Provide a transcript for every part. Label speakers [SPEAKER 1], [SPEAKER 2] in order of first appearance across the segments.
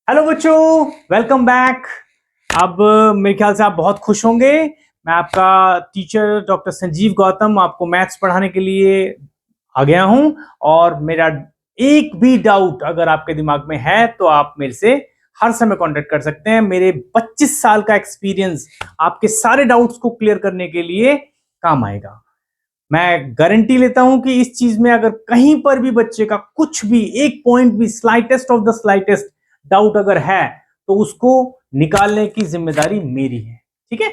[SPEAKER 1] Hello बच्चों, welcome back. अब मेरे ख्याल से आप बहुत खुश होंगे। मैं आपका टीचर डॉक्टर संजीव गौतम आपको मैथ्स पढ़ाने के लिए आ गया हूं। और मेरा एक भी डाउट अगर आपके दिमाग में है तो आप मेरे से हर समय कांटेक्ट कर सकते हैं। मेरे 25 साल का एक्सपीरियंस आपके सारे डाउट्स को क्लियर करने के लिए काम आएगा। मैं गारंटी लेता हूं कि इस चीज में अगर कहीं पर भी बच्चे का कुछ भी एक पॉइंट भी slightest of the slightest doubt अगर है तो उसको निकालने की जिम्मेदारी मेरी है। ठीक है,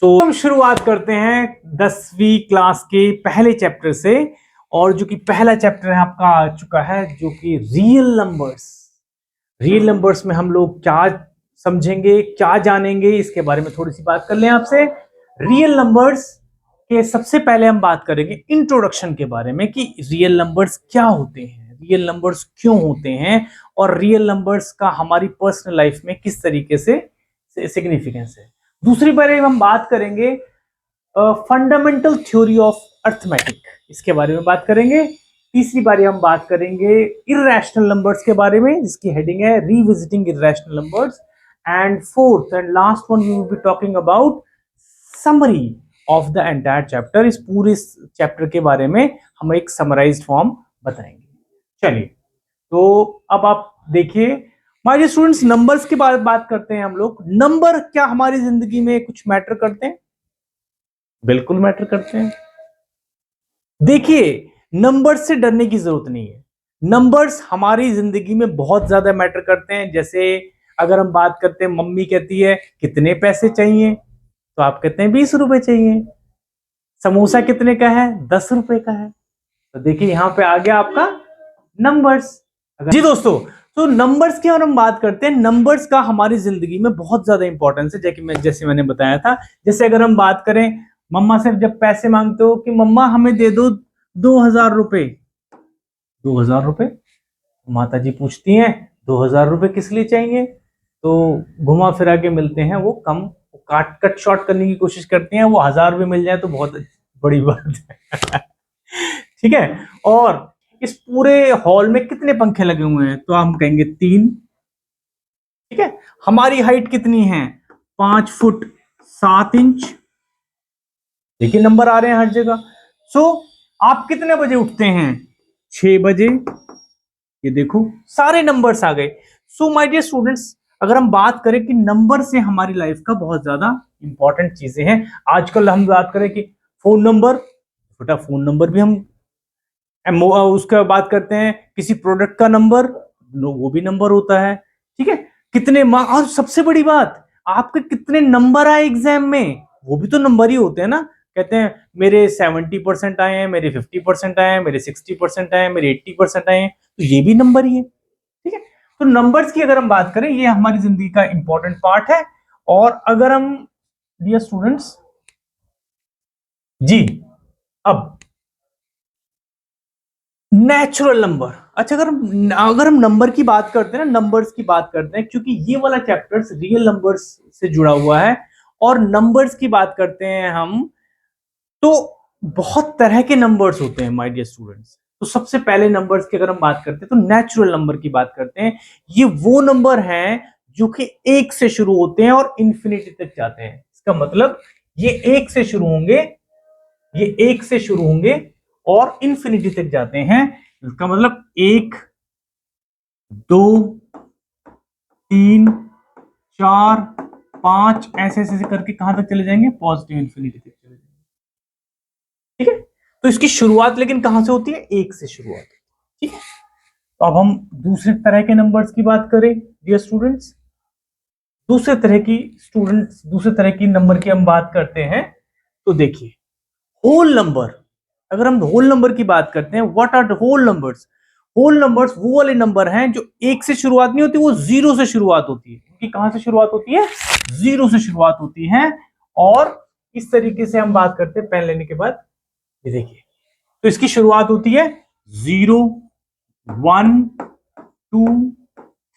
[SPEAKER 1] सो हम शुरुआत करते हैं 10वीं क्लास के पहले चैप्टर से। और जो कि पहला चैप्टर है आपका आ चुका है, जो कि रियल नंबर्स। रियल नंबर्स में हम लोग क्या समझेंगे, क्या जानेंगे, इसके बारे में थोड़ी सी बात कर लें आपसे। रियल नंबर्स के सबसे पहले हम बात करेंगे इंट्रोडक्शन के बारे में कि रियल नंबर्स क्या होते हैं, रियल नंबर्स क्यों होते हैं, और रियल नंबर्स का हमारी पर्सनल लाइफ में किस तरीके से सिग्निफिकेंस है। दूसरी बार हम बात करेंगे फंडामेंटल थ्योरी ऑफ अर्थमेटिक, इसके बारे में बात करेंगे। तीसरी बारी हम बात करेंगे इर्रेशनल नंबर्स के बारे में, जिसकी हेडिंग है revisiting irrational numbers. And fourth and last one we will be talking about summary of the entire chapter. इस पूरे चैप्टर के बारे में हम एक समराइज्ड फॉर्म बताएंगे। चलिए, तो अब आप देखिए माय डियर स्टूडेंट्स, नंबर्स की बात करते हैं हम लोग। नंबर क्या हमारी जिंदगी में कुछ मैटर करते हैं? बिल्कुल मैटर करते हैं। देखिए, नंबर्स से डरने की जरूरत नहीं है। नंबर्स हमारी जिंदगी में बहुत ज्यादा मैटर करते हैं। जैसे अगर हम बात करते हैं, मम्मी कहती है कितने पैसे चाहिए, तो आप कहते हैं 20 रुपए चाहिए। समोसा कितने का है? 10 रुपए का है। तो देखिए यहां पे आ गया आपका नंबर्स। जी दोस्तों, तो नंबर्स की और हम बात करते हैं। नंबर्स का हमारी जिंदगी में बहुत ज्यादा इंपॉर्टेंस है, जैसे मैंने बताया था। जैसे अगर हम बात करें, मम्मा से जब पैसे मांगते हो कि मम्मा हमें दे दो 2000 रुपए, 2000 रुपए, माता जी पूछती हैं 2000 रुपए किस लिए चाहिए? तो घुमा फिरा के मिलते हैं वो कम, काट कट शॉर्ट करने की कोशिश करती हैं। वो 1000 रुपए मिल जाए तो बहुत बड़ी बात है। ठीक है। और इस पूरे हॉल में कितने पंखे लगे हुए हैं? तो हम कहेंगे 3। ठीक है। हमारी हाइट कितनी है? 5 फुट 7 इंच। देखिए नंबर आ रहे हैं हर जगह। सो आप कितने बजे उठते हैं? 6 बजे। ये देखो सारे नंबर्स आ गए। सो माय डियर स्टूडेंट्स, अगर हम बात करें कि नंबर से हमारी लाइफ का बहुत ज्यादा इंपॉर्टेंट चीजें हैं। आजकल हम बात करें कि फोन नंबर, बेटा फोन नंबर भी हम उसका बात करते हैं। किसी प्रोडक्ट का नंबर, वो भी नंबर होता है। ठीक है। कितने और सबसे बड़ी बात, आपके कितने नंबर आए एग्जाम में, वो भी तो नंबर ही होते हैं ना। कहते हैं मेरे 70% आए हैं, मेरे 50% आए हैं, मेरे 60% आए हैं, मेरे 80% आए हैं, तो ये भी नंबर ही है। ठीक है। तो नंबर्स की अगर हम बात करें, ये हमारी जिंदगी का इंपॉर्टेंट पार्ट है। और अगर हम, डियर स्टूडेंट्स, जी, अब नेचुरल नंबर। अच्छा, अगर हम नंबर की बात करते हैं ना, नंबर्स की बात करते हैं, क्योंकि ये वाला चैप्टर्स रियल नंबर्स से जुड़ा हुआ है। और नंबर्स की बात करते हैं हम, तो बहुत तरह के नंबर्स होते हैं माय डियर स्टूडेंट्स। तो सबसे पहले नंबर्स की अगर हम बात करते हैं तो नेचुरल नंबर की बात करते हैं। ये वो नंबर हैं जो कि 1 से शुरू होते हैं और इंफिनिटी तक जाते हैं। इसका मतलब ये 1 से शुरू होंगे, ये 1 से शुरू होंगे और इंफिनिटी तक जाते हैं। इसका मतलब 1 2 3 4 5 ऐसे ऐसे करके कहां तक चले जाएंगे? पॉजिटिव इंफिनिटी तक चले जाएंगे। ठीक है। तो इसकी शुरुआत लेकिन कहां से होती है? 1 से शुरुआत होती है। ठीक है। तो अब हम दूसरे तरह के नंबर्स की बात करें, डियर स्टूडेंट्स, दूसरे तरह की नंबर की हम बात करते हैं। तो देखिए, होल नंबर। अगर हम होल नंबर की बात करते हैं, what are the whole numbers? Whole numbers वो वाले नंबर हैं जो 1 से शुरुआत नहीं होती, वो 0 से शुरुआत होती है। उनकी कहां से शुरुआत होती है? 0 से शुरुआत होती है। और इस तरीके से हम बात करते हैं पेन लेने के बाद। ये देखिए, तो इसकी शुरुआत होती है 0 1 2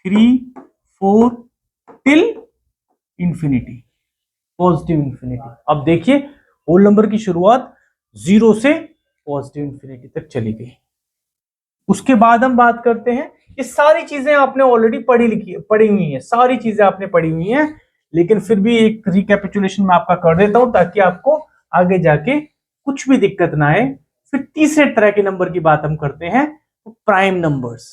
[SPEAKER 1] 3 4 टिल इंफिनिटी, पॉजिटिव इंफिनिटी। अब देखिए, होल नंबर की शुरुआत 0 से पॉजिटिव इंफिनिटी तक चली गई। उसके बाद हम बात करते हैं, ये सारी चीजें आपने ऑलरेडी पढ़ी हुई हैं, सारी चीजें आपने पढ़ी हुई हैं, लेकिन फिर भी एक रिकैपिचुलेशन मैं आपका कर देता हूं ताकि आपको आगे जाके कुछ भी दिक्कत ना आए। फिर तीसरे तरह के नंबर की बात हम करते हैं, प्राइम नंबर्स।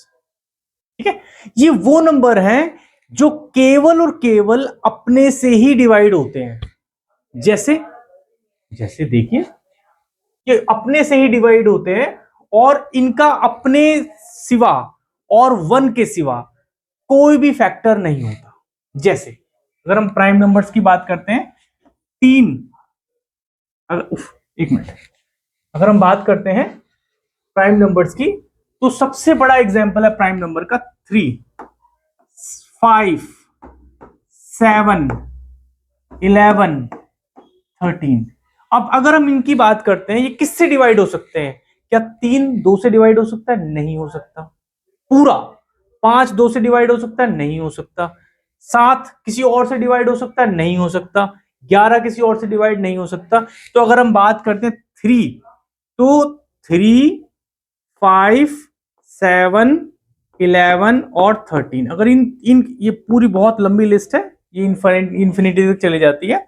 [SPEAKER 1] ठीक है, ये वो नंबर हैं जो केवल और केवल अपने से ही डिवाइड होते हैं। जैसे जैसे देखिए, ये अपने से ही डिवाइड होते हैं और इनका अपने सिवा और वन के सिवा कोई भी फैक्टर नहीं होता। जैसे अगर हम प्राइम नंबर्स की बात करते हैं, तीन, एक मिनट, अगर हम बात करते हैं प्राइम नंबर्स की, तो सबसे बड़ा एग्जांपल है प्राइम नंबर का 3, 5, 7, 11, 13। अब अगर हम इनकी बात करते हैं, ये किससे डिवाइड हो सकते हैं? क्या 3 2 से डिवाइड हो सकता है? नहीं हो सकता। पूरा 5 2 से डिवाइड हो सकता है? नहीं हो सकता। 7 किसी और से डिवाइड हो सकता है? नहीं हो सकता। 11 किसी और से डिवाइड नहीं हो सकता। तो अगर हम बात करते हैं 3, तो 3, 5, 7, 11 और 13, अगर इन इन ये पूरी बहुत लंबी लिस्ट है, ये इन्फिनिटी तक चली जाती है।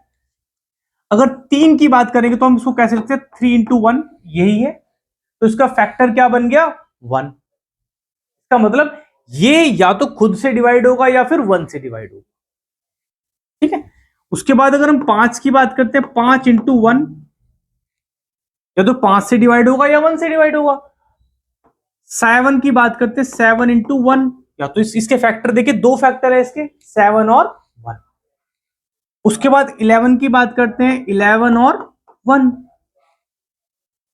[SPEAKER 1] अगर 3 की बात करेंगे तो हम इसको कैसे लिखते हैं? 3 इंटू 1, यही है, तो इसका फैक्टर क्या बन गया? 1। इसका मतलब ये या तो खुद से डिवाइड होगा या फिर 1 से डिवाइड होगा। ठीक है, उसके बाद अगर हम 5 की बात करते हैं, 5 इंटू 1, या तो 5 से डिवाइड होगा या 1 से डिवाइड होगा। 7 की बात करते हैं, 7 इंटू 1, या तो इसके फैक्टर देखिए, दो फैक्टर है इसके, 7 और 1। उसके बाद 11 की बात करते हैं, 11 और 1,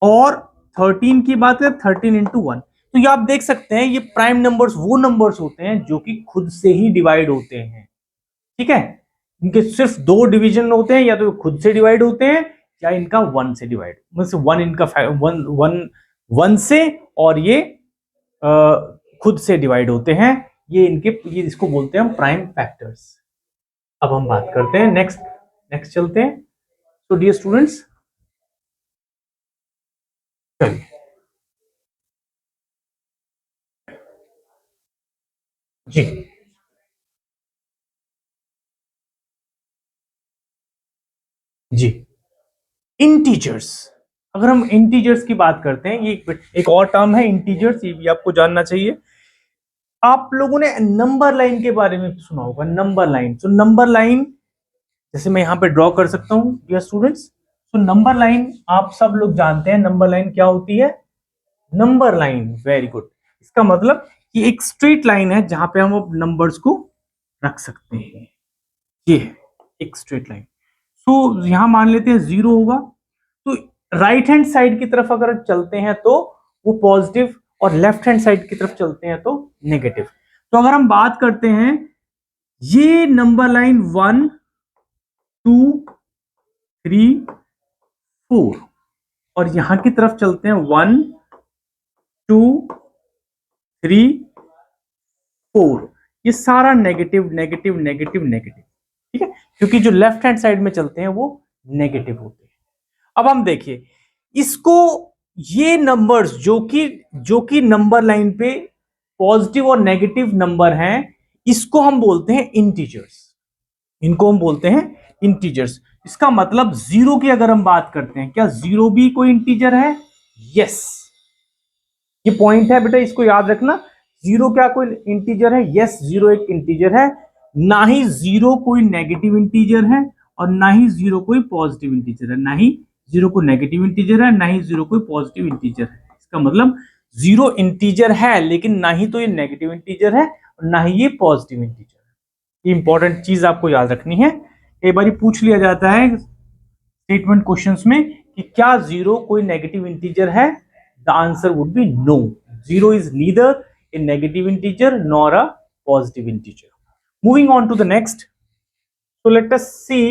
[SPEAKER 1] और 13 की बात करें, 13 इंटू 1। तो ये आप देख सकते हैं, ये प्राइम नंबर्स वो नंबर्स होते हैं जो कि खुद से ही डिवाइड होते हैं। ठीक है, इनके सिर्फ दो डिवीजन होते हैं, या तो खुद से डिवाइड होते हैं या इनका 1 से डिवाइड, मतलब 1 इनका 1 से, और ये खुद से डिवाइड होते हैं। ये इसको बोलते हैं हम प्राइम फैक्टर्स। अब हम बात करते हैं नेक्स्ट, चलते हैं। तो डियर स्टूडेंट्स, चलिए जी जी, इंटीजर्स। अगर हम इंटीजर्स की बात करते हैं, ये एक और टर्म है इंटीजर्स, ये भी आपको जानना चाहिए। आप लोगों ने नंबर लाइन के बारे में सुना होगा, नंबर लाइन। तो नंबर लाइन जैसे मैं यहां पे ड्रॉ कर सकता हूं डियर स्टूडेंट्स। तो नंबर लाइन आप सब लोग जानते हैं, नंबर लाइन क्या होती है? Number line, very good. इसका मतलब कि एक स्ट्रेट लाइन है जहां पे हम नंबर्स को रख सकते हैं। ये है एक स्ट्रेट लाइन। तो यहां मान लेते हैं 0 होगा, तो राइट हैंड साइड की तरफ अगर चलते हैं तो वो पॉजिटिव, और लेफ्ट हैंड साइड की तरफ चलते हैं तो नेगेटिव। तो अगर हम बात करते हैं, ये नंबर लाइन 1, 2, 3, 4, और यहां की तरफ चलते हैं 1, 2, 3, 4, ये सारा नेगेटिव नेगेटिव नेगेटिव नेगेटिव। ठीक है, क्योंकि जो लेफ्ट हैंड साइड में चलते हैं वो नेगेटिव होते हैं। अब हम देखिए इसको, ये नंबर्स जो कि नंबर लाइन पे पॉजिटिव और नेगेटिव नंबर हैं, इसको हम बोलते हैं इंटीजर्स। इनको हम बोलते हैं इंटीजर्स। इसका मतलब 0 की अगर हम बात करते हैं, क्या 0 भी कोई इंटीजर है? यस, ये पॉइंट है बेटा, इसको याद रखना। 0 क्या कोई इंटीजर है? यस, 0 एक इंटीजर है। ना ही 0 कोई नेगेटिव इंटीजर है, और ना ही 0 कोई पॉजिटिव इंटीजर है। ना ही 0 को नेगेटिव इंटीजर है, ना ही 0 कोई पॉजिटिव इंटीजर है। इसका मतलब 0 इंटीजर है, लेकिन ना ही तो ये नेगेटिव इंटीजर है और ना ही ये पॉजिटिव इंटीजर है। ये इंपॉर्टेंट चीज आपको याद रखनी है। कई बार पूछ लिया जाता है स्टेटमेंट क्वेश्चंस में कि क्या 0 कोई नेगेटिव इंटीजर है? The answer would be no. 0 is neither a negative integer nor a positive integer. Moving on to the next. So let us see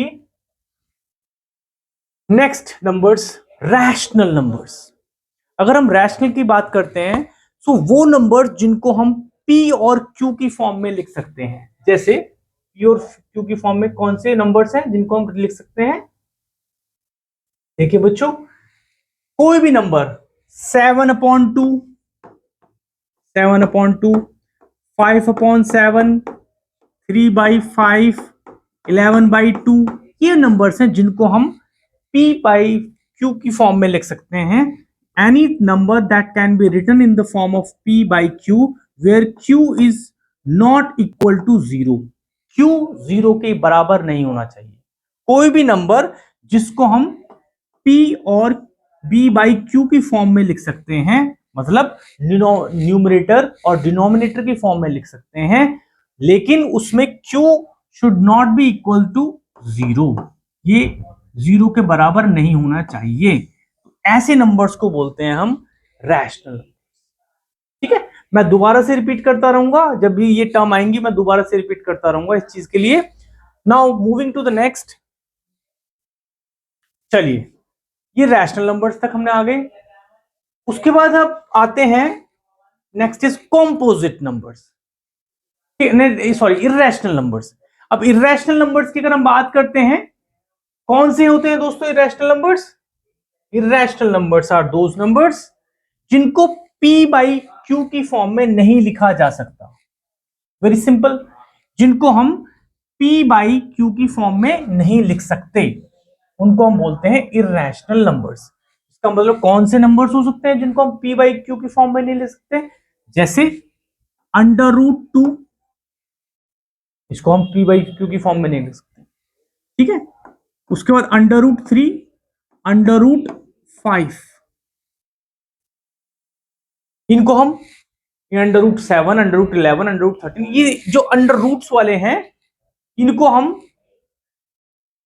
[SPEAKER 1] next numbers, rational numbers. अगर हम rational की बात करते हैं, तो वो नंबर्स जिनको हम P और Q की फॉर्म में लिख सकते हैं। जैसे P और Q की फॉर्म में कौन से नंबर्स हैं जिनको हम लिख सकते हैं? देखिए बच्चों, कोई भी नंबर 7/2, 7/2, 5/7, 3/5, 11/2, ये नंबर्स हैं जिनको हम p/q की फॉर्म में लिख सकते हैं. Any number that can be written in the form of p/q where q is not equal to 0. q 0 के बराबर नहीं होना चाहिए. कोई भी नंबर जिसको हम p और b/q की फॉर्म में लिख सकते हैं, मतलब न्यूमरेटर और डिनोमिनेटर की फॉर्म में लिख सकते हैं, लेकिन उसमें q should not be equal to 0. ये 0 के बराबर नहीं होना चाहिए. ऐसे नंबर्स को बोलते हैं हम रैशनल. ठीक है, मैं दोबारा से रिपीट करता रहूंगा, जब भी ये टर्म आएंगी मैं दोबारा से रिपीट करता रहूंगा इस चीज के लिए. Now moving to the next. चलिए, ये रैशनल नंबर्स तक हमने आ गए. उसके बाद अब आते हैं, next is composite numbers. Sorry, irrational numbers. अब इर्रेशनल नंबर्स की अगर हम बात करते हैं, कौन से होते हैं दोस्तों irrational numbers? Irrational numbers are those numbers जिनको p/q की फॉर्म में नहीं लिखा जा सकता. वेरी सिंपल, जिनको हम p/q की फॉर्म में नहीं लिख सकते, उनको हम बोलते हैं इर्रेशनल नंबर्स. इसका मतलब कौन से नंबर्स हो सकते हैं जिनको हम p/q की फॉर्म में नहीं लिख सकते? जैसे √2, इसको हम p/q की फॉर्म में नहीं लिख सकते. ठीक है, उसके बाद √3, √5, इनको हम √7, √11, √13, ये जो अंडर रूट्स वाले हैं, इनको हम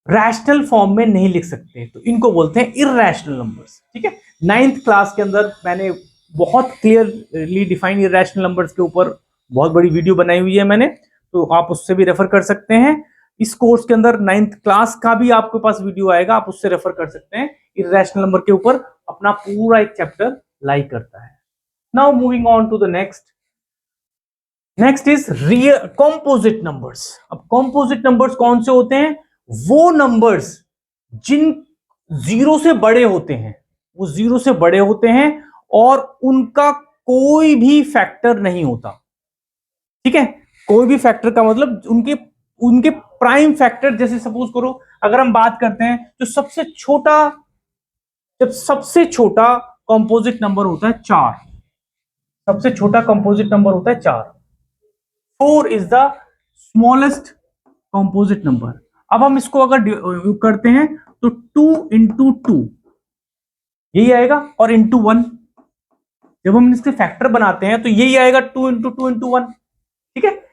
[SPEAKER 1] रैशनल फॉर्म में नहीं लिख सकते, तो इनको बोलते हैं इर्रेशनल नंबर्स. ठीक है, 9th क्लास के अंदर मैंने बहुत क्लियरली डिफाइन इर्रेशनल नंबर्स के ऊपर बहुत बड़ी वीडियो बनाई हुई है मैंने, तो आप उससे भी रेफर कर सकते हैं. इस कोर्स के अंदर 9th क्लास का भी आपके पास वीडियो आएगा, आप उससे रेफर कर सकते हैं. इर्रेशनल नंबर के ऊपर अपना पूरा एक चैप्टर लाइक करता है. Now moving on to the next. Next is real composite numbers. अब कॉम्पोजिट नंबर्स कौन से होते हैं? वो नंबर्स जिन 0 से बड़े होते हैं, वो 0 से बड़े होते हैं और उनका कोई भी फैक्टर नहीं होता. ठीक है, कोई भी फैक्टर का मतलब उनके उनके प्राइम फैक्टर. जैसे सपोज करो, अगर हम बात करते हैं, जो सबसे छोटा कंपोजिट नंबर होता है 4. सबसे छोटा कंपोजिट नंबर होता है 4. 4 is the smallest composite number. अब हम इसको अगर करते हैं तो 2 इंटू 2 यही आएगा, और इंटू 1. जब हम इसके फैक्टर बनाते हैं तो यही आएगा, 2 इंटू 2 इंटू 1. ठीक है,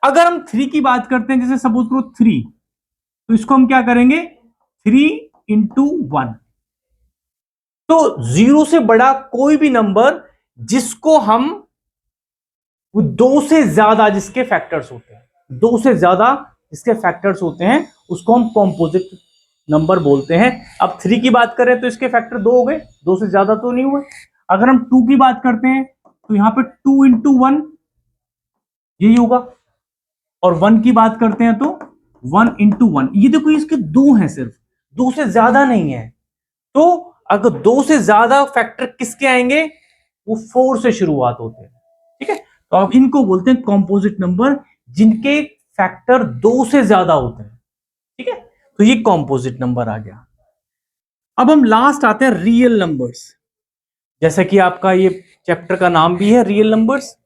[SPEAKER 1] अगर हम 3 की बात करते हैं, जैसे सपोज करो 3, तो इसको हम क्या करेंगे? 3 इंटू 1. तो 0 से बड़ा कोई भी नंबर जिसको हम 2 से ज्यादा जिसके फैक्टर्स होते हैं, 2 से ज्यादा जिसके फैक्टर्स होते हैं, उसको हम कॉम्पोजिट नंबर बोलते हैं. अब 3 की बात करें तो इसके फैक्टर 2 हो गए, 2 से ज्यादा तो नहीं हुए. अगर हम 2 की बात करते हैं तो यहां पे 2 इंटू 1 यही होगा, और 1 की बात करते हैं तो 1 इंटू 1. ये देखो, इसके 2 हैं, सिर्फ 2 से ज्यादा नहीं है. तो अगर 2 से ज्यादा फैक्टर किसके आएंगे? वो 4 से शुरुआत होते हैं. ठीक है, तो अब इनको बोलते हैं कॉम्पोजिट नंबर जिनके फैक्टर 2 से ज्यादा होते हैं. ठीक है, तो ये कॉम्पोजिट नंबर आ गया. अब हम लास्ट आते हैं रियल नंबर्स. जैसा कि आपका ये चैप्टर का नाम भी है, रियल नंबर्स.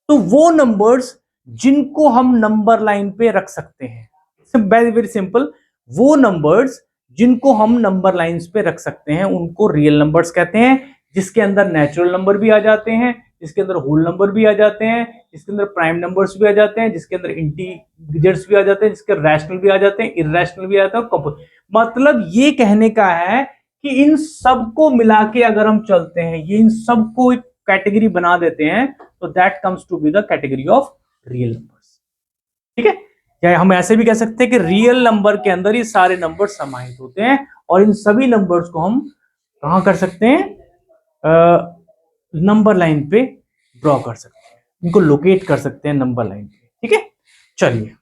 [SPEAKER 1] तो वो नंबर्स जिनको हम नंबर लाइन पे रख सकते हैं, वेरी वेरी सिंपल. वो नंबर्स जिनको हम नंबर लाइंस पे रख सकते हैं उनको रियल नंबर्स कहते हैं, जिसके अंदर नेचुरल नंबर भी आ जाते हैं, जिसके अंदर होल नंबर भी आ जाते हैं, जिसके अंदर प्राइम नंबर्स भी आ जाते हैं, जिसके अंदर इंटीजर्स भी आ जाते हैं, जिसके रैशनल भी आ जाते हैं, इर्रेशनल भी आ जाता है. मतलब ये कहने का है कि इन सबको मिला के अगर हम चलते हैं, ये इन सबको एक कैटेगरी बना देते हैं, तो that comes to be the category of real numbers. ठीक है, या हम ऐसे भी कह सकते हैं कि रियल नंबर के अंदर ये सारे नंबर समाहित होते हैं, और इन सभी नंबर्स को हम कहां कर सकते हैं? नंबर लाइन पे ड्रॉ कर सकते हैं, इनको लोकेट कर सकते हैं नंबर लाइन पे. ठीक है, चलिए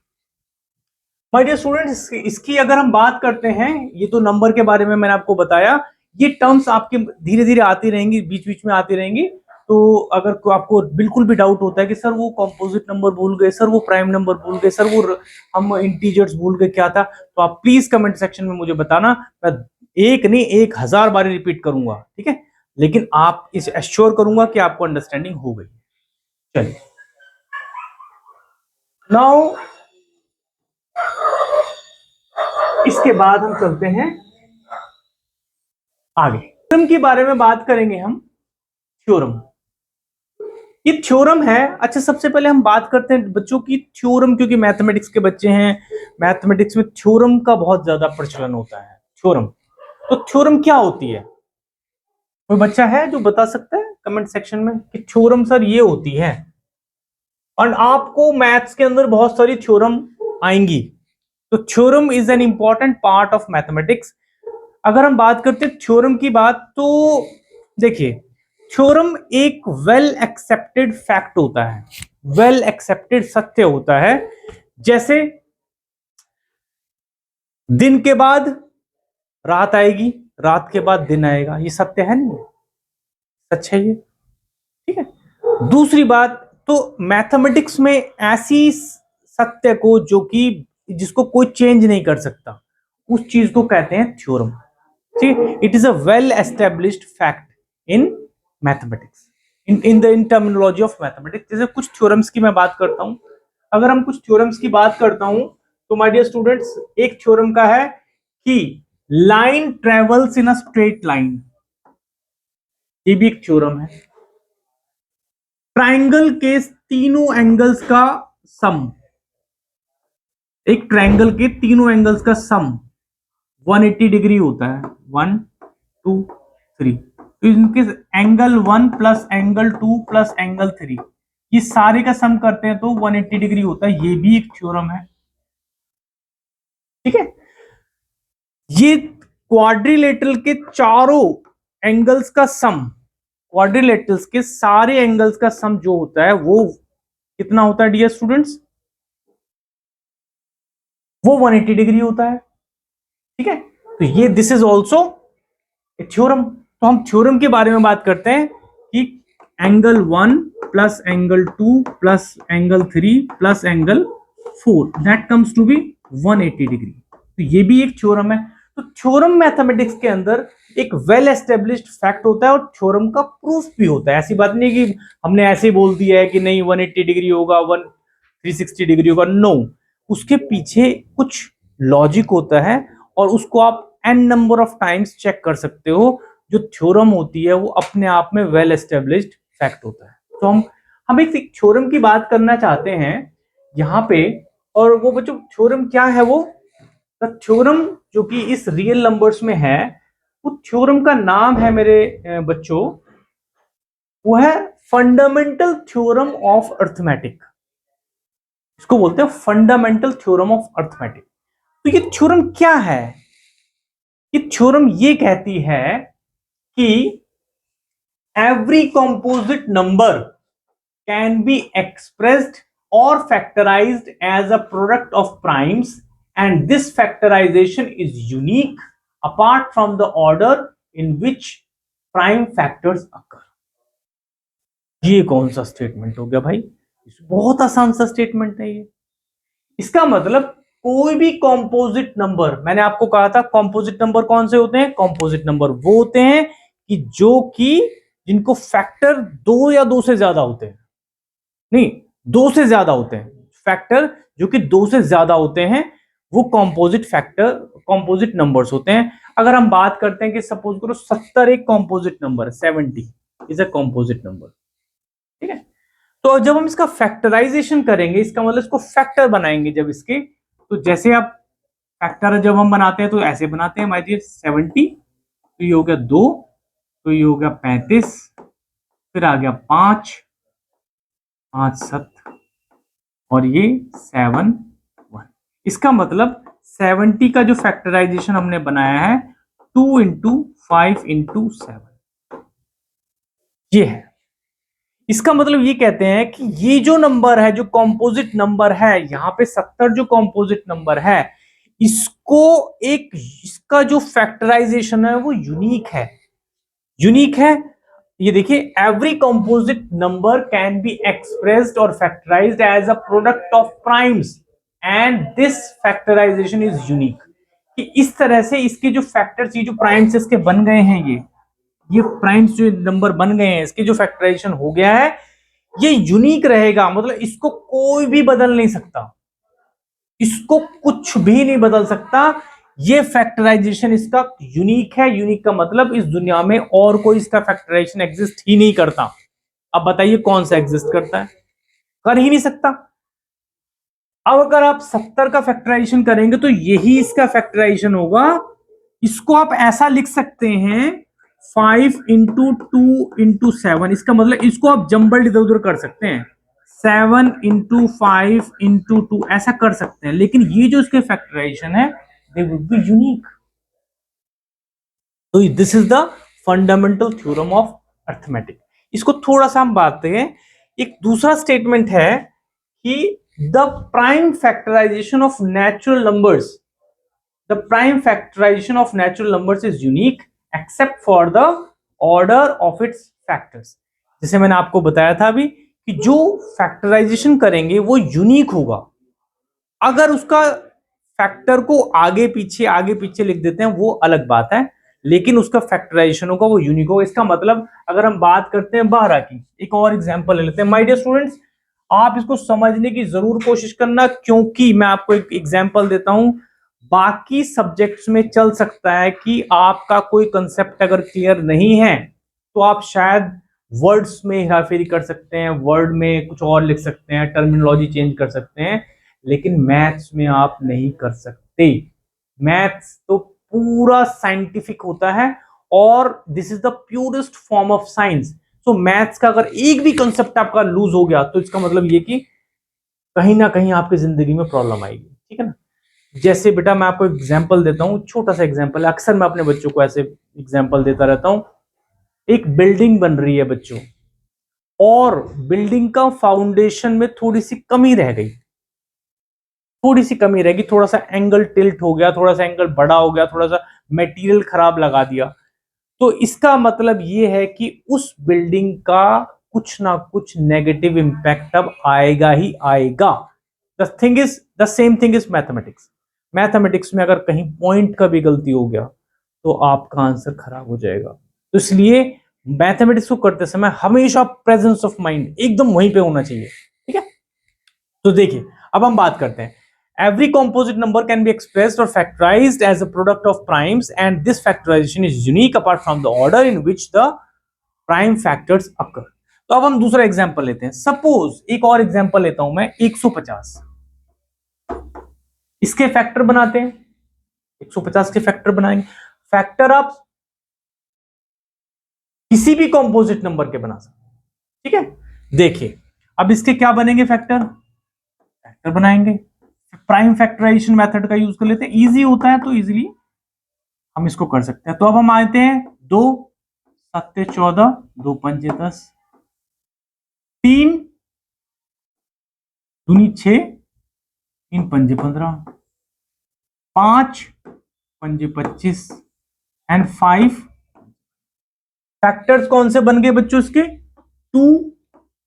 [SPEAKER 1] माय डियर स्टूडेंट्स, इसकी अगर हम बात करते हैं, ये तो नंबर के बारे में मैंने आपको बताया. ये टर्म्स आपके धीरे धीरे आती रहेंगी, बीच बीच में आती रहेंगी. तो अगर आपको बिल्कुल भी डाउट होता है कि सर वो कॉम्पोजिट नंबर भूल गए, सर वो प्राइम नंबर भूल गए, सर वो हम इंटीजर्स भूल गए, क्या था, तो आप प्लीज कमेंट सेक्शन में मुझे बताना। मैं एक नहीं 1000 बार रिपीट करूंगा, ठीक है, लेकिन आप इस एश्योर करूंगा कि आपको अंडरस्टैंडिंग हो गई। चलिए नाउ इसके बाद हम चलते हैं आगे, थ्योरम के बारे में बात करेंगे हम। थ्योरम, ये थ्योरम है। अच्छा सबसे पहले हम बात करते हैं बच्चों की थ्योरम, क्योंकि मैथमेटिक्स के बच्चे हैं, मैथमेटिक्स में थ्योरम का बहुत ज्यादा प्रचलन होता है। थ्योरम, तो थ्योरम क्या होती है? कोई बच्चा है जो बता सकता है कमेंट सेक्शन में कि थ्योरम सर ये होती है? और आपको मैथ्स के अंदर बहुत सारी थ्योरम आएंगी, तो theorem is an important part of mathematics. अगर हम बात करते हैं थ्योरम की बात, तो देखिए थ्योरम एक वेल एक्सेप्टेड फैक्ट होता है, वेल एक्सेप्टेड सत्य होता है। जैसे दिन के बाद रात आएगी, रात के बाद दिन आएगा, ये सत्य है नहीं, सच है ये, ठीक है। दूसरी बात, तो मैथमेटिक्स में ऐसी सत्य को जो कि जिसको कोई चेंज नहीं कर सकता, उस चीज को कहते हैं थ्योरम, ठीक है। It is a well established fact in mathematics, in terminology of mathematics. जैसे कुछ थ्योरम्स की मैं बात करता हूं, अगर हम कुछ थ्योरम्स की बात करता हूं, तो माय डियर स्टूडेंट्स एक थ्योरम का है कि line travels in a straight line, ये भी एक थ्योरम है। ट्राइंगल के तीनों एंगल्स का सम, एक ट्राइंगल के तीनों एंगल्स का सम 180 डिग्री होता है, 1 2 3, तो इनके angle 1 plus angle 2 plus angle 3, ये सारे का सम करते हैं तो 180 डिग्री होता है, ये भी एक थ्योरम है, ठीक है। ये क्वाड्रिलेटरल के चारों एंगल्स का सम, क्वाड्रिलेटरल्स के सारे एंगल्स का सम जो होता है वो कितना होता है डियर स्टूडेंट्स? वो 180 डिग्री होता है, ठीक है। तो ये this is also a theorem. तो हम थ्योरम के बारे में बात करते हैं कि angle 1 plus angle 2 plus angle 3 plus angle 4 that comes to be 180 degree, तो ये भी एक थ्योरम है। तो थ्योरम मैथमेटिक्स के अंदर एक वेल एस्टेब्लिश्ड फैक्ट होता है और थ्योरम का प्रूफ भी होता है। ऐसी बात नहीं कि हमने ऐसे ही बोल दिया है कि नहीं 180 डिग्री होगा, 360 डिग्री होगा, नो, उसके पीछे कुछ लॉजिक होता है और उसको आप n number of times check कर सकते हो। जो थ्योरम होती है वो अपने आप में वेल एस्टेब्लिश्ड फैक्ट होता है। तो हम एक थ्योरम की बात करना चाहते हैं यहाँ पे, और वो बच्चों थ्योरम क्या है? वो थ्योरम जो कि इस रियल नंबर्स में है, वो थ्योरम का नाम है मेरे बच्चों, वो है फंडामेंटल थ्योरम ऑफ अर्थमेटिक, इसको बोलते हैं फंडामेंटल थ्योरम ऑफ अर्थमेटिक। तो ये थ्योरम क्या है? ये थ्योरम ये कहती है कि every composite number can be expressed और factorised as a product of primes and this factorisation is unique apart from the order in which prime factors occur. ये कौन सा स्टेटमेंट हो गया भाई? बहुत आसान सा स्टेटमेंट है ये। इसका मतलब कोई भी कॉम्पोजिट नंबर, मैंने आपको कहा था कॉम्पोजिट नंबर कौन से होते हैं? कॉम्पोजिट नंबर वो होते हैं कि जो कि जिनको फैक्टर 2 या 2 से ज्यादा होते हैं, नहीं 2 से ज्यादा होते हैं, फैक्टर जो कि 2 से ज्यादा होते हैं वो कॉम्पोजिट फैक्टर, कॉम्पोजिट नंबर्स होते हैं। अगर हम बात करते हैं कि सपोज करो 70 एक कॉम्पोजिट नंबर है, 70 इज अ कॉम्पोजिट नंबर, ठीक है। तो जब हम इसका फैक्टराइजेशन करेंगे, इसका मतलब इसको फैक्टर बनाएंगे जब इसके, तो जैसे आप फैक्टर जब हम बनाते हैं तो ऐसे बनाते हैं माय डियर 70, तो ये हो गया 2, तो ये हो गया 35, फिर आ गया 5 5 7 और ये 7 1। इसका मतलब 70 का जो फैक्टराइजेशन हमने बनाया है 2 इंटू 5 इंटू 7, ये है। इसका मतलब ये कहते हैं कि ये जो नंबर है, जो कॉम्पोजिट नंबर है, यहां पे 70 जो कॉम्पोजिट नंबर है, इसको इसका जो फैक्टराइजेशन है वो यूनिक है, यूनिक है। ये देखिए, every composite number can be expressed और factorised as a product of primes and this factorisation is unique. कि इस तरह से इसके जो फैक्टर्स, ये जो प्राइम्स इसके बन गए हैं, ये प्राइम्स जो नंबर बन गए हैं, इसके जो फैक्टराइजेशन हो गया है, ये यूनिक रहेगा। मतलब इसको कोई भी बदल नहीं सकता, इसको कुछ भी नहीं बदल सकता। ये फैक्टराइजेशन इसका यूनिक है। यूनिक का मतलब इस दुनिया में और कोई इसका फैक्टराइजेशन एग्जिस्ट ही नहीं करता। अब बताइए कौन सा एग्जिस्ट करता है? कर ही नहीं सकता। अब अगर आप 70 का फैक्टराइजेशन करेंगे तो यही इसका फैक्टराइजेशन होगा। इसको आप ऐसा लिख सकते हैं 5 into 2 into 7। इसका मतलब इसको आप जंबल्ड इधर उधर कर सकते हैं, 7 into 5 into 2 ऐसा कर सकते हैं। लेकिन ये जो इसके फैक्टराइजेशन है, दे वुड बी यूनिक। तो this is the fundamental theorem of arithmetic. इसको थोड़ा सा हम बात करें। एक दूसरा स्टेटमेंट है कि the prime factorisation of natural numbers, the prime factorisation of natural numbers is unique except for the order of its factors. जैसे मैंने आपको बताया था अभी कि जो फैक्टराइजेशन करेंगे वो यूनिक होगा। अगर उसका फैक्टर को आगे पीछे लिख देते हैं वो अलग बात है, लेकिन उसका फैक्टराइजेशन होगा वो यूनिक होगा। इसका मतलब अगर हम बात करते हैं 12 की, एक और एग्जांपल ले लेते हैं। माय डियर स्टूडेंट्स, आप इसको समझने की जरूर कोशिश करना, क्योंकि मैं आपको एक एग्जांपल देता हूं। बाकी सब्जेक्ट्स में चल सकता है कि आपका कोई कंसेप्ट अगर क्लियर नहीं है तो आप शायद वर्ड्स में हेराफेरी कर सकते हैं, वर्ड में कुछ और लिख सकते हैं, टर्मिनोलॉजी चेंज कर सकते हैं, लेकिन मैथ्स में आप नहीं कर सकते। मैथ्स तो पूरा साइंटिफिक होता है और this is the purest form of science. So maths का अगर एक भी कंसेप्ट आपका लूज हो गया तो इसका मतलब ये कि कहीं ना कहीं आपकी जिंदगी में प्रॉब्लम आएगी। ठीक है ना? जैसे बेटा मैं आपको एग्जांपल देता हूं, छोटा सा एग्जांपल, अक्सर मैं अपने बच्चों को ऐसे एग्जांपल देता रहता हूं। एक बिल्डिंग बन रही है बच्चों, और बिल्डिंग का फाउंडेशन में थोड़ी सी कमी रह गई, थोड़ी सी कमी रहेगी, थोड़ा सा एंगल टिल्ट हो गया, थोड़ा सा एंगल बड़ा हो गया, थोड़ा सा मटेरियल खराब लगा दिया, तो इसका मतलब ये है कि उस बिल्डिंग का कुछ ना कुछ नेगेटिव इंपैक्ट अब आएगा ही आएगा। The same thing is mathematics. Mathematics में अगर कहीं पॉइंट का भी गलती हो गया तो आपका आंसर खराब हो जाएगा। तो इसलिए मैथमेटिक्स को करते समय हमेशा प्रेजेंस ऑफ माइंड एकदम वहीं पे होना चाहिए। ठीक है? तो देखिए, अब हम बात करते हैं। Every composite number can be expressed or factorized as a product of primes, and this factorization is unique apart from the order in which the prime factors occur. तो अब हम दूसरा एग्जांपल लेते हैं। सपोज एक और एग्जांपल लेता हूं मैं, 150। इसके फैक्टर बनाते हैं, 150 के फैक्टर बनाएंगे। फैक्टर आप किसी भी कंपोजिट नंबर के बना सकते हैं। ठीक है? देखिए, अब इसके क्या बनेंगे? फैक्टर बनाएंगे। प्राइम फैक्टराइजेशन मेथड का यूज कर लेते हैं, इजी होता है तो इजीली हम इसको कर सकते हैं। तो अब हम आते हैं 2 7 14, 2 5 10, 3 दूनी 6, 3 5 15, 5 5 25 एंड 5। फैक्टर्स कौन से बन गए बच्चों इसके? 2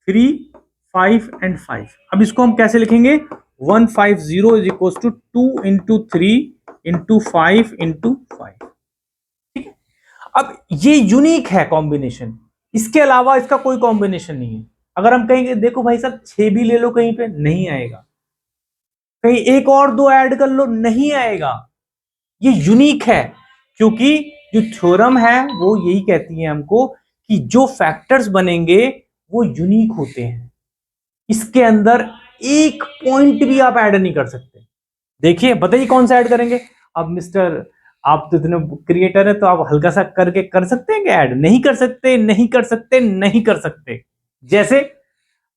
[SPEAKER 1] 3 5 एंड 5। अब इसको हम कैसे लिखेंगे? 150 is equal to 2 into 3 into 5 into 5। ठीक है? अब ये यूनिक है कॉम्बिनेशन, इसके अलावा इसका कोई कॉम्बिनेशन नहीं है। अगर हम कहेंगे देखो भाई साहब 6 भी ले लो, कहीं पे नहीं आएगा, कहीं एक और 2 ऐड कर लो, नहीं आएगा। ये यूनिक है क्योंकि जो थ्योरम है वो यही कहती है हमको कि जो फैक्टर्स बनेंगे वो यूनिक होते हैं, इसके अंदर एक पॉइंट भी आप ऐड नहीं कर सकते। देखिए, बताइए कौन सा ऐड करेंगे? अब मिस्टर, आप तो इतने क्रिएटर है तो आप हल्का सा करके कर सकते हैं क्या ऐड? नहीं कर सकते, नहीं कर सकते, नहीं कर सकते। जैसे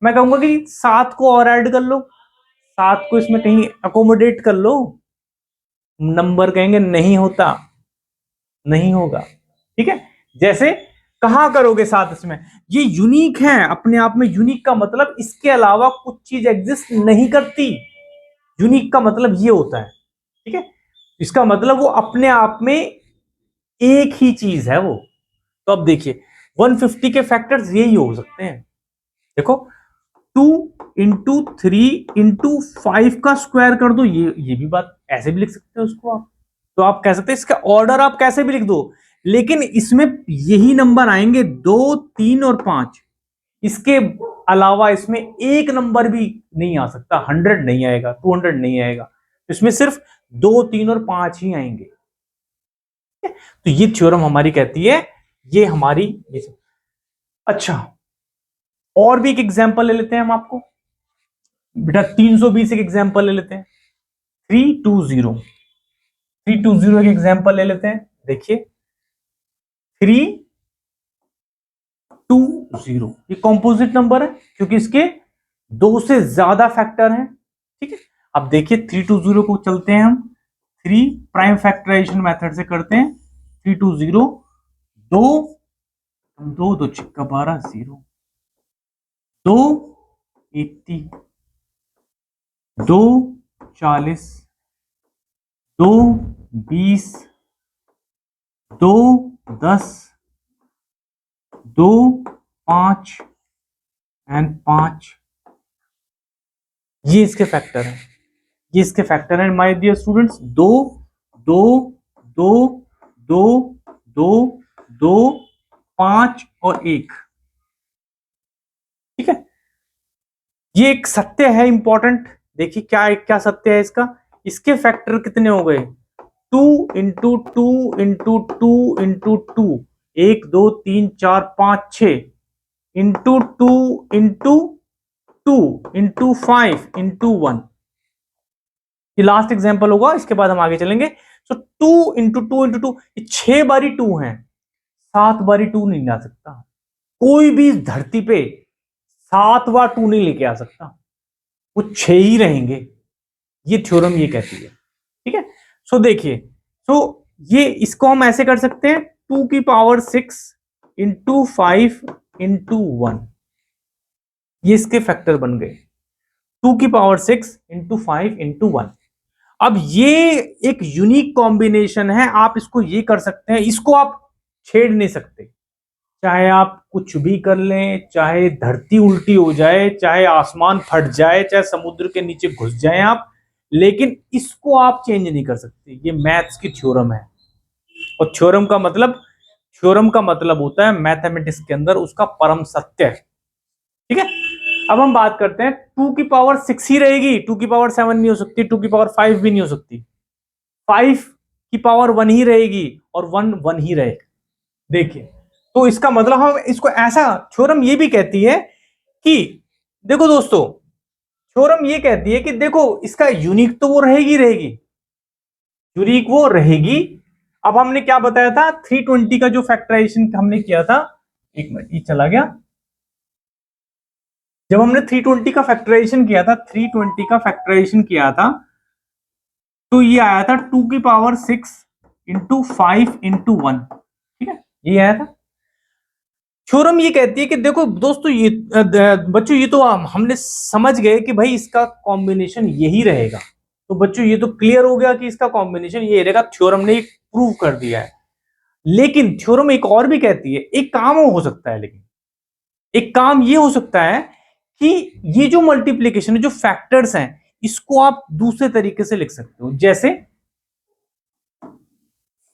[SPEAKER 1] मैं कहूंगा कि 7 को और ऐड कर लो, 7 को इसमें कहीं अकोमोडेट कर लो, नंबर कहेंगे नहीं होता, नहीं होगा। ठीक है? जैसे कहा करोगे 7 इसमें, ये यूनिक है, अपने आप में यूनिक का मतलब इसके अलावा कुछ चीज एग्जिस्ट नहीं करती। यूनिक का मतलब ये होता है। ठीक है? इसका मतलब वो अपने आप में एक ही चीज है वो। तो अब देखिए, 150 के फैक्टर्स यही हो सकते हैं। देखो 2 इंटू 3 इंटू 5 का स्क्वायर कर दो, ये भी बात ऐसे भी लिख सकते हो उसको आप। तो आप कह सकते हैं इसका ऑर्डर आप कैसे भी लिख दो, लेकिन इसमें यही नंबर आएंगे 2, 3 और 5। इसके अलावा इसमें एक नंबर भी नहीं आ सकता, 100 नहीं आएगा, 200 नहीं आएगा, इसमें सिर्फ 2, 3 और 5 ही आएंगे। तो ये थ्योरम हमारी कहती है, ये हमारी अच्छा, और भी एक एग्जांपल ले लेते हैं हम आपको बेटा, 320 एक एग्जांपल ले लेते हैं। 320 एक एग्जांपल ले लेते हैं। देखिए 320 ये कॉम्पोजिट नंबर है क्योंकि इसके 2 से ज्यादा फैक्टर हैं। ठीक है, अब देखिए 320 को चलते हैं हम 3 प्राइम फैक्टराइजेशन मेथड से करते हैं। 320 दो 2 छिक्का 12 0 2 80 2 40 2 20 2 10 2 5 एंड 5। ये इसके फैक्टर हैं, ये इसके फैक्टर हैं माय डियर स्टूडेंट्स। 2 2 2 2 2 2 5 और 1। ठीक है, ये एक सत्य है इंपॉर्टेंट। देखिए क्या क्या सत्य है इसका, इसके फैक्टर कितने हो गए 2 into 2 into 2 into 2, 1 2 3 4 5 6 into 2 into 2 into 5 into 1। ये लास्ट एग्जांपल होगा, इसके बाद हम आगे चलेंगे। सो 2 इंटू 2 इंटू 2, 6 बारी 2 है, 7 बारी 2 नहीं ला सकता कोई भी धरती पे। 7 बार 2 नहीं लेके आ सकता, वो 6 ही रहेंगे। ये थ्योरम ये कहती है। ठीक है, सो देखिए, सो ये इसको हम ऐसे कर सकते हैं 2 की पावर 6 इंटू 5 इंटू 1। ये इसके फैक्टर बन गए 2 की पावर 6 इंटू 5 इंटू 1। अब ये एक यूनिक कॉम्बिनेशन है, आप इसको ये कर सकते हैं, इसको आप छेड़ नहीं सकते। चाहे आप कुछ भी कर लें, चाहे धरती उल्टी हो जाए, चाहे आसमान फट जाए, चाहे समुद्र के नीचे घुस जाएं आप, लेकिन इसको आप चेंज नहीं कर सकते। ये मैथ्स की थ्योरम है, और थ्योरम का मतलब होता है मैथमेटिक्स के अंदर उसका परम सत्य। ठीक है, अब हम बात करते हैं 2 की पावर 6 ही रहेगी, 2 की पावर 7 नहीं हो सकती, 2 की पावर 5 भी नहीं हो सकती, 5 की पावर 1 ही रहेगी और 1 1 ही रहेगा। देखिए, तो इसका मतलब हम इसको ऐसा, थ्योरम ये भी कहती है कि देखो दोस्तों, थ्योरम ये कहती है कि देखो इसका यूनिक तो वो रहेगी, यूनिक वो रहेगी। अब हमने क्या बताया था, 320 का जो फैक्टराइजेशन हमने किया था, एक मिनट ये चला गया, जब हमने 320 का फैक्टराइजेशन किया था, 320 का फैक्टराइजेशन किया था, तो ये आया था 2 की पावर 6 इंटू 5 इंटू 1। ठीक है, ये आया था। थ्योरम ये कहती है कि देखो दोस्तों, ये बच्चों ये तो हमने समझ गए कि भाई इसका कॉम्बिनेशन यही रहेगा। तो बच्चों ये तो क्लियर हो गया कि इसका कॉम्बिनेशन ये रहेगा, थ्योरम ने प्रूव कर दिया है। लेकिन थ्योरम एक और भी कहती है, एक काम हो सकता है, लेकिन एक काम ये हो सकता है कि ये जो मल्टीप्लीकेशन है, जो फैक्टर्स हैं, इसको आप दूसरे तरीके से लिख सकते हो। जैसे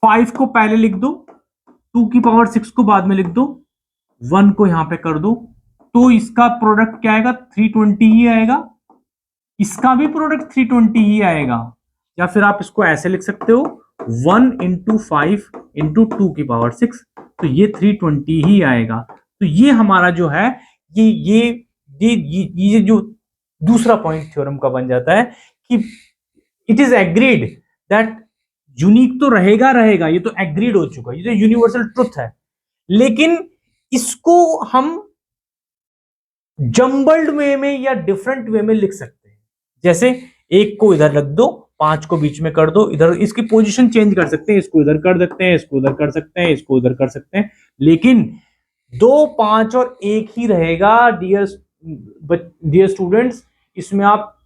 [SPEAKER 1] 5 को पहले लिख दो, 2 की पावर 6 को बाद में लिख दो, 1 को यहां पे कर दो, तो इसका प्रोडक्ट क्या आएगा 320 ही आएगा, इसका भी प्रोडक्ट 320 ही आएगा। या फिर आप इसको ऐसे लिख सकते हो 1 इंटू 5 इंटू 2 की पावर 6, तो ये 320 ही आएगा। तो ये हमारा जो है, ये जो दूसरा पॉइंट थ्योरम का बन जाता है कि it is agreed that unique तो रहेगा, ये तो एग्रीड हो चुका है, ये तो यूनिवर्सल ट्रुथ है। लेकिन इसको हम जम्बल्ड वे में या डिफरेंट वे में लिख सकते हैं। जैसे 1 को इधर रख दो, 5 को बीच में कर दो, इधर इसकी पोजीशन चेंज कर सकते हैं, इसको इधर कर सकते हैं, इसको उधर कर सकते हैं, इसको उधर कर सकते हैं, लेकिन 2, 5 और 1 ही रहेगा डियर स्टूडेंट्स। इसमें आप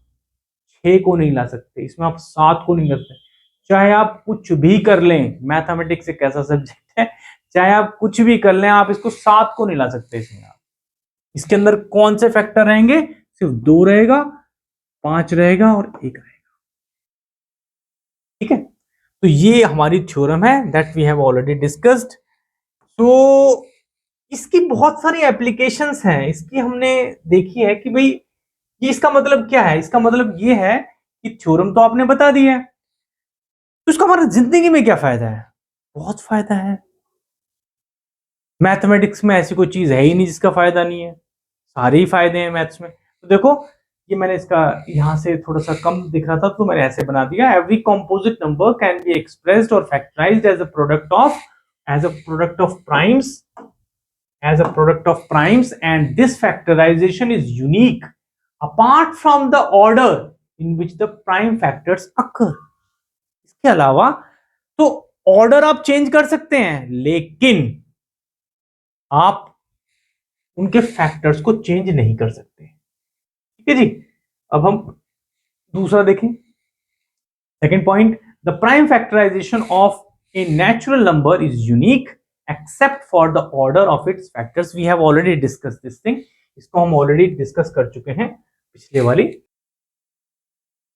[SPEAKER 1] 6 को नहीं ला सकते, इसमें आप 7 को नहीं ला सकते। चाहे आप कुछ भी कर लें, मैथमेटिक्स एक ऐसा सब्जेक्ट है चाहे आप कुछ भी कर लें, आप इसको 7 को नहीं ला सकते इसमें। आप इसके अंदर कौन से फैक्टर रहेंगे? सिर्फ 2 रहेगा, 5 रहेगा और 1 रहेगा। ठीक है, तो ये हमारी थ्योरम है that we have already discussed. तो इसकी बहुत सारी एप्लीकेशंस हैं, इसकी हमने देखी है कि भाई ये इसका मतलब क्या है। इसका मतलब ये है कि थ्योरम तो आपने बता दी है, तो इसका हमारा जिंदगी में क्या फायदा है? बहुत फायदा है। मैथमेटिक्स में ऐसी कोई चीज है ही नहीं जिसका फायदा नहीं है, सारे ही फायदे हैं मैथ्स में। तो देखो, ये मैंने इसका यहां से थोड़ा सा कम दिख रहा था तो मैंने ऐसे बना दिया। Every composite number can be expressed और factorised as a product of primes and this factorization is unique apart from the order in which the prime factors occur। इसके अलावा तो ऑर्डर आप चेंज कर सकते हैं, लेकिन आप उनके फैक्टर्स को चेंज नहीं कर सकते। ठीक है जी, अब हम दूसरा देखें। Second point, the prime factorisation of a natural number is unique except for the order of its factors. We have already discuss this thing, इसको हम ऑलरेडी डिस्कस कर चुके हैं पिछले वाली।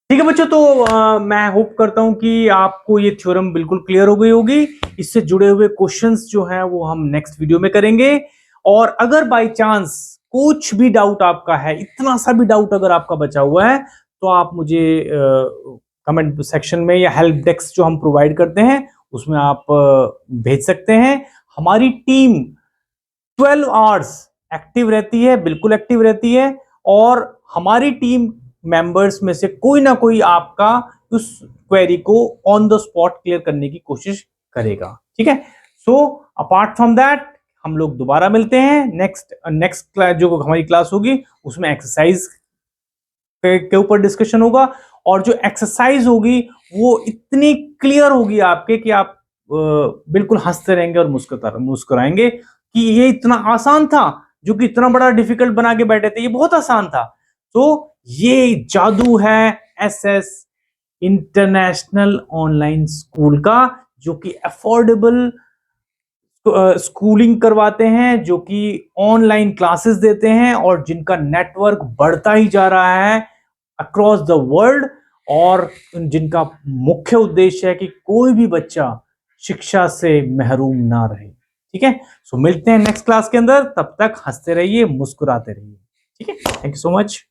[SPEAKER 1] ठीक है बच्चों, तो मैं होप करता हूं कि आपको ये थ्योरम बिल्कुल क्लियर हो गई होगी। इससे जुड़े हुए क्वेश्चंस जो हैं वो हम नेक्स्ट वीडियो में करेंगे। और अगर बाय चांस कुछ भी डाउट आपका है, इतना सा भी डाउट अगर आपका बचा हुआ है, तो आप मुझे कमेंट सेक्शन में या हेल्प डेस्क जो हम प्रोवाइड करते हैं उसमें आप भेज सकते हैं। हमारी टीम 12 आवर्स एक्टिव रहती है, बिल्कुल एक्टिव रहती है, और हमारी टीम मेंबर्स में से कोई ना कोई आपका उस क्वेरी को ऑन द स्पॉट क्लियर करने की कोशिश करेगा। ठीक है, सो अपार्ट फ्रॉम दैट हम लोग दोबारा मिलते हैं नेक्स्ट क्लास, जो हमारी क्लास होगी उसमें एक्सरसाइज के ऊपर डिस्कशन होगा। और जो एक्सरसाइज होगी वो इतनी क्लियर होगी आपके कि आप बिल्कुल हंसते रहेंगे और मुस्कुराएंगे कि ये इतना आसान था, जो कि इतना बड़ा डिफिकल्ट बना के बैठे थे, ये बहुत आसान था। तो ये जादू है SS इंटरनेशनल ऑनलाइन स्कूल का, जो कि अफोर्डेबल स्कूलिंग करवाते हैं, जो कि ऑनलाइन क्लासेस देते हैं, और जिनका नेटवर्क बढ़ता ही जा रहा है अक्रॉस द वर्ल्ड, और जिनका मुख्य उद्देश्य है कि कोई भी बच्चा शिक्षा से महरूम ना रहे। ठीक है, सो मिलते हैं नेक्स्ट क्लास के अंदर, तब तक हंसते रहिए, मुस्कुराते रहिए। ठीक है, थैंक यू सो मच।